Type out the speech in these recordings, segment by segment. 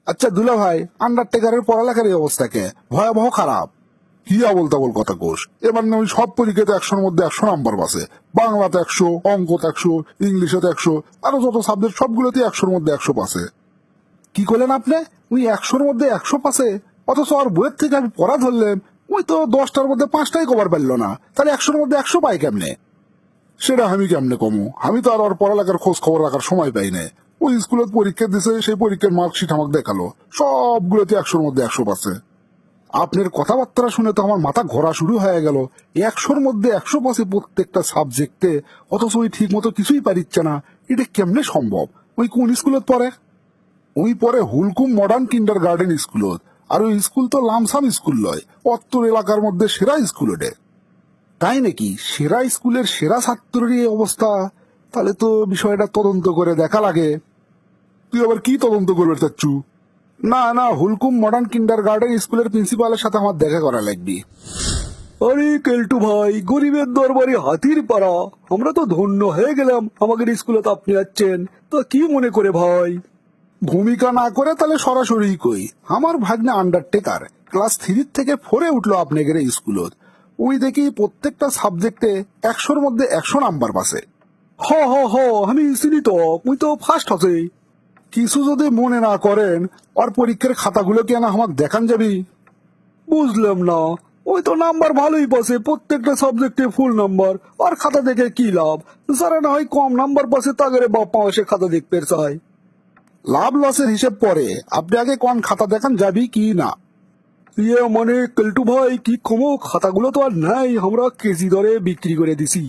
আচ্ছা দুলা ভাই, আন্ডারটেকারের পড়ালেখার এই অবস্থাকে ভয়াবহ খারাপ। কি আবল তাবল কথা কোষ, এবার না ওই সব পরীক্ষাতে 100-র মধ্যে 100 নাম্বার পাসে। বাংলাতে 100, অঙ্কতে 100, ইংলিশে 100, আরো যত সাবজেক্ট সবগুলোতে 100-র মধ্যে 100 পাসে। কি করলেন আপনি? ওই 100-র মধ্যে 100 পাসে, অথচ আর বইয়ের থেকে আমি পড়া ধরলাম ওই তো 10টার মধ্যে 5টাই কভার পারলো না, তাহলে 100-র মধ্যে 100 পাই কেমনে? সেটা আমি কেমনে কমু, আমি তো আর ওর পড়ালেখার খোঁজ খবর রাখার সময় পাই না। ওই স্কুলত পরীক্ষা দিছে, সেই পরীক্ষার মার্কশিট আমাকে দেখালো, সবগুলোতে 100-র মধ্যে 100 পাসে। আপনার কথাবার্তা শুনে তো আমার মাথা ঘোরা শুরু হয়ে গেল। 100-র মধ্যে 100 পাসে প্রত্যেকটা সাবজেক্টে, অথচ ওই ঠিক মতো কিছুই পারিচ্ছে না। এটা কেমনে সম্ভব? ওই কোন স্কুলত পড়ে? ওই পরে হুলকুম মডার্ন কিন্ডার গার্ডেন স্কুলত। আর ওই স্কুল তো লামসাম স্কুল লয়, অত্তর এলাকার মধ্যে সেরা স্কুল ওটে। তাই নাকি? সেরা স্কুলের সেরা ছাত্রের এই অবস্থা? তাহলে তো বিষয়টা তদন্ত করে দেখা লাগে। তুই আবার কি তদন্ত করবে চাচ্ছু? না না, হুলকুম মডার্ন কিন্ডার গার্ডেন স্কুলের প্রিন্সিপালের সাথে আমার দেখা করা লাগবে। আরে কেলটু ভাই, গরিবের দরবারে হাতির পাড়া, আমরা তো ধন্য হয়ে গেলাম আমাদের স্কুলে তো আপনি যাচ্ছেন, তা কি মনে করে ভাই? ভূমিকা না করে তাহলে সরাসরি কই, আমার ভাগ্নে আন্ডারটেকার ক্লাস 3 থেকে 4-এ উঠলো আপনাদের স্কুলত। ওই দেখি প্রত্যেকটা সাবজেক্টে 100-র মধ্যে 100 নাম্বার পাসে। হ হ হ, আমি চিনি তো, মুই তো ফার্স্ট আছে। কিছু যদি মনে না করেন, আর পরীক্ষার খাতাগুলো কি না আমাকে দেখান যাবি? বুঝলাম না, ওই তো নাম্বার ভালোই পাসে, প্রত্যেকটা সাবজেক্টে ফুল নাম্বার, আর খাতা দেখে কি লাভ? যারা না হয় কম নাম্বার পাসে তাগরে বাপ মা এসে খাতা দেখতে চায়। লাভ লসের হিসেব পরে, আপনি আগে কোন খাতা দেখান যাবি কি না। ইয়ে মানে কেলটু ভাই, কি কমো, খাতাগুলো তো আর নাই, আমরা কেজি দরে বিক্রি করে দিছি।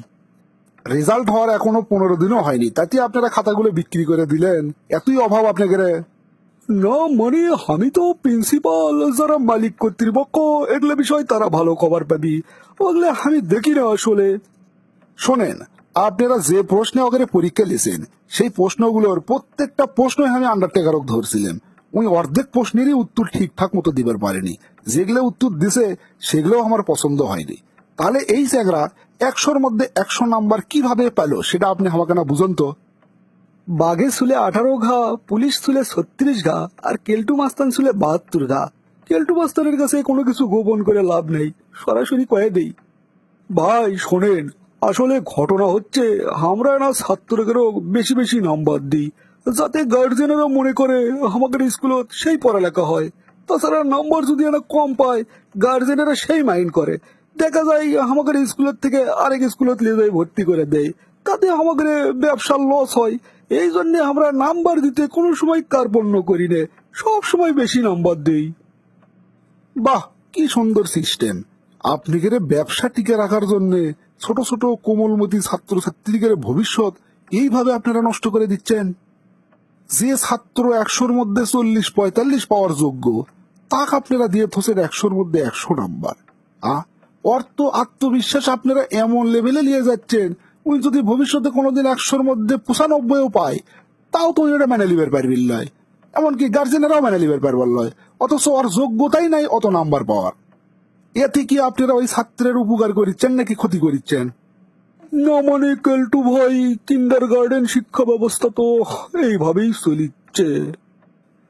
রেজাল্ট হওয়ার এখনো 15 দিনও হয়নি, তাতে আপনারা খাতাগুলো বিক্রি করে দিলেন? এতই অভাব আপনাদের? না মানে আমি তো প্রিন্সিপাল, যারা মালিক কর্তৃপক্ষ এগুলো বিষয় তারা ভালো খবর পাবি, ওগুলো আমি দেখি না আসলে। শোনেন, আপনারা যে প্রশ্নে ওখানে পরীক্ষা লিখেছেন, সেই প্রশ্নগুলোর প্রত্যেকটা প্রশ্নই আমি আন্ডারটেকারক ধরছিলাম। ওই অর্ধেক প্রশ্নেরই উত্তর ঠিকঠাক মতো দিবার পারেনি। যেগুলো উত্তর দিছে সেগুলো আমার পছন্দ হয়নি। তাহলে এই চ্যাংরা 100-র মধ্যে 100 নাম্বার কিভাবে পেল সেটা আপনি আমাকে না বুঝুন তো। বাঘে শুলে 18 ঘা, পুলিশ শুলে 36 ঘা, আর কেলটু মাস্তান শুলে 72 ঘা। কেলটু মাস্তানের কাছে কোনো কিছু গোপন করে লাভ নেই, সরাসরি কয়ে দেই। ভাই শোনেন, আসলে ঘটনা হচ্ছে আমরা না ছাত্রদেরও বেশি বেশি নাম্বার দিই, যাতে গার্জেনেরা মনে করে আমাদের স্কুলত সেই পড়ালেখা হয়। তাছাড়া নাম্বার যদি এরা কম পায়, গার্জেনেরা সেই মাইন্ড করে। দেখা যায় আমাদের স্কুলের থেকে আরেক স্কুলত নিয়ে যায় ভর্তি করে দেয়, তাতে আমাদের ব্যবসার লস হয়। এই জন্য আমরা নাম্বার দিতে কোনো সময় কার্পণ্য করি না, সব সময় বেশি নাম্বার দেই। বাহ, কি সুন্দর সিস্টেম! আপনি গেলে ব্যবসা টিকে রাখার জন্য ছোট ছোট কোমলমতি ছাত্রছাত্রীদের ভবিষ্যৎ এইভাবে আপনারা নষ্ট করে দিচ্ছেন। যে ছাত্র 100-র মধ্যে 40-45 পাওয়ার যোগ্য, তাকে আপনারা দিয়ে থোসেন 100-র মধ্যে 100 নাম্বার। অর্থ আত্মবিশ্বাস আপনারা এমন লেভেলে নিয়ে যাচ্ছেন, উনি যদি ভবিষ্যতে কোনোদিন 100-র মধ্যে 95-ও পায়, তাও তো এটা মেনে লিবার পারবিল নয়, এমনকি গার্জেনেরাও মেনে লিবার পারবার নয়। অথচ আর যোগ্যতাই নাই অত নাম্বার পাওয়ার। এতে কি আপনারা ওই ছাত্রের উপকার করিচ্ছেন নাকি ক্ষতি করিচ্ছেন? না মানে কেলটু ভাই, কিন্ডার গার্ডেন শিক্ষা ব্যবস্থা তো এইভাবেই চলিচ্ছে।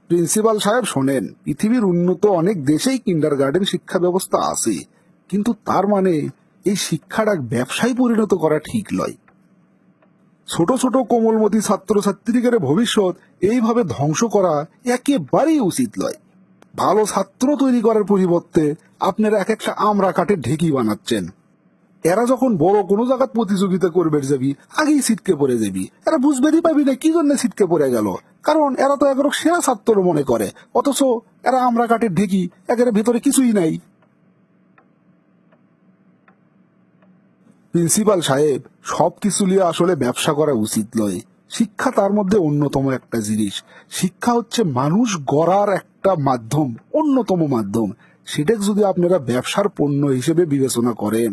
প্রিন্সিপাল সাহেব শোনেন, পৃথিবীর উন্নত অনেক দেশেই কিন্ডার গার্ডেন শিক্ষা ব্যবস্থা আছে, কিন্তু তার মানে এই শিক্ষাটা ব্যবসায় পরিণত করা ঠিক নয়। ছোট ছোট কোমলমতি ছাত্রছাত্রীদের ভবিষ্যৎ এইভাবে ধ্বংস করা একেবারেই উচিত নয়। ভালো ছাত্র তৈরি করার পরিবর্তে আপনারা এক একটা আমরা কাঠের ঢেকি বানাচ্ছেন। এরা যখন বড় কোনো জায়গায় প্রতিযোগিতা করবে যাবি, আগেই ছিটকে পড়ে যাবি। এরা বুঝবেই পাবি না কি জন্য ছিটকে পড়ে গেল, কারণ এরা তো এগারো সেরা ছাত্র মনে করে, অথচ এরা আমরা কাঠের ঢেকি, একের ভেতরে কিছুই নাই। প্রিন্সিপাল সাহেব, সবকিছু নিয়ে আসলে ব্যবসা করা উচিত নয়। শিক্ষা তার মধ্যে অন্যতম একটা জিনিস। শিক্ষা হচ্ছে মানুষ গড়ার একটা মাধ্যম, অন্যতম মাধ্যম। সেটাকে যদি আপনারা ব্যবসার পণ্য হিসেবে বিবেচনা করেন,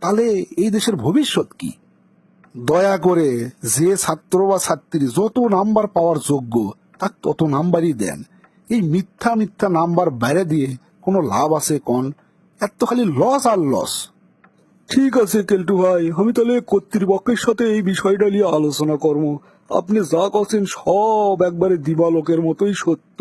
তাহলে এই দেশের ভবিষ্যৎ কি? দয়া করে যে ছাত্র বা ছাত্রী যত নাম্বার পাওয়ার যোগ্য, তার তত নাম্বারই দেন। এই মিথ্যা মিথ্যা নাম্বার বাইরে দিয়ে কোনো লাভ আছে কোন? এত তো খালি লস আর লস। ঠিক আছে কেলটু ভাই, আমি তাহলে কর্তৃপক্ষের সাথে এই বিষয়টা নিয়ে আলোচনা করবো। আপনি যা করছেন সব একবারে দিবালোকের মতোই সত্য।